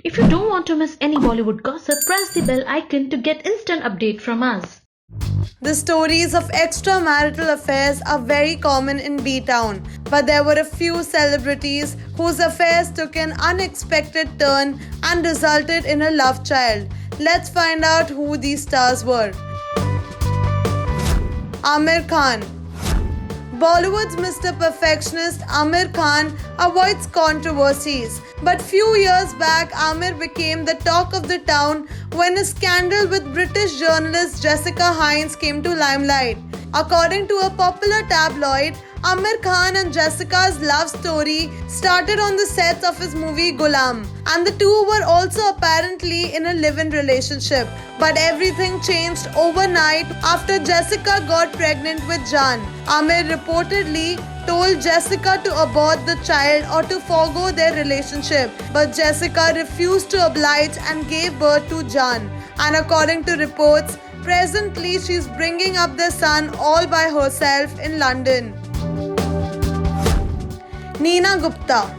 If you don't want to miss any Bollywood gossip, press the bell icon to get instant update from us. The stories of extramarital affairs are very common in B-Town, but there were a few celebrities whose affairs took an unexpected turn and resulted in a love child. Let's find out who these stars were. Aamir Khan. Bollywood's Mr. Perfectionist Aamir Khan avoids controversies, but few years back Aamir became the talk of the town when a scandal with British journalist Jessica Hines came to limelight. According to a popular tabloid, Aamir Khan and Jessica's love story started on the sets of his movie Gulam, and the two were also apparently in a live-in relationship. But everything changed overnight after Jessica got pregnant with Jan. Aamir reportedly told Jessica to abort the child or to forgo their relationship, but Jessica refused to oblige and gave birth to Jan. And according to reports, presently she's bringing up their son all by herself in London. Neena Gupta.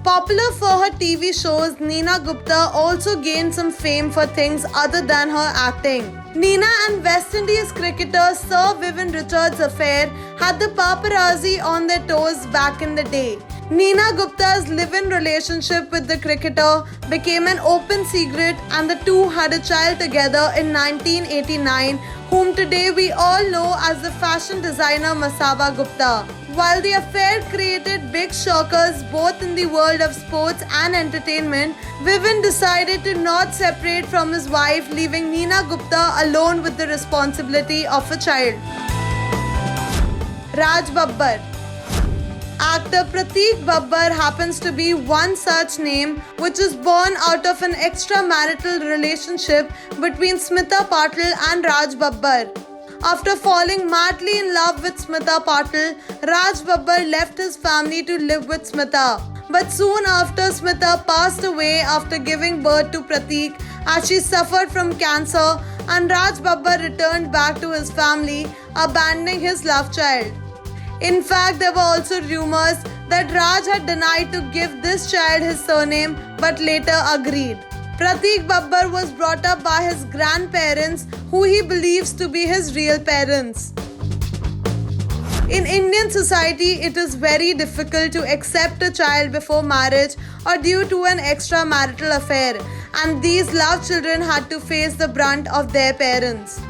Popular for her TV shows, Neena Gupta also gained some fame for things other than her acting. Neena and West Indies cricketer Sir Vivian Richards' affair had the paparazzi on their toes back in the day. Neena Gupta's live-in relationship with the cricketer became an open secret, and the two had a child together in 1989, whom today we all know as the fashion designer Masaba Gupta. While the affair created big shockers both in the world of sports and entertainment, Vivian decided to not separate from his wife, leaving Neena Gupta alone with the responsibility of a child. Raj Babbar. Actor Prateek Babbar happens to be one such name, which is born out of an extramarital relationship between Smita Patil and Raj Babbar. After falling madly in love with Smita Patil, Raj Babbar left his family to live with Smita. But soon after, Smita passed away after giving birth to Prateek, as she suffered from cancer, and Raj Babbar returned back to his family, abandoning his love child. In fact, there were also rumors that Raj had denied to give this child his surname but later agreed. Prateek Babbar was brought up by his grandparents, who he believes to be his real parents. In Indian society, it is very difficult to accept a child before marriage or due to an extramarital affair, and these love children had to face the brunt of their parents.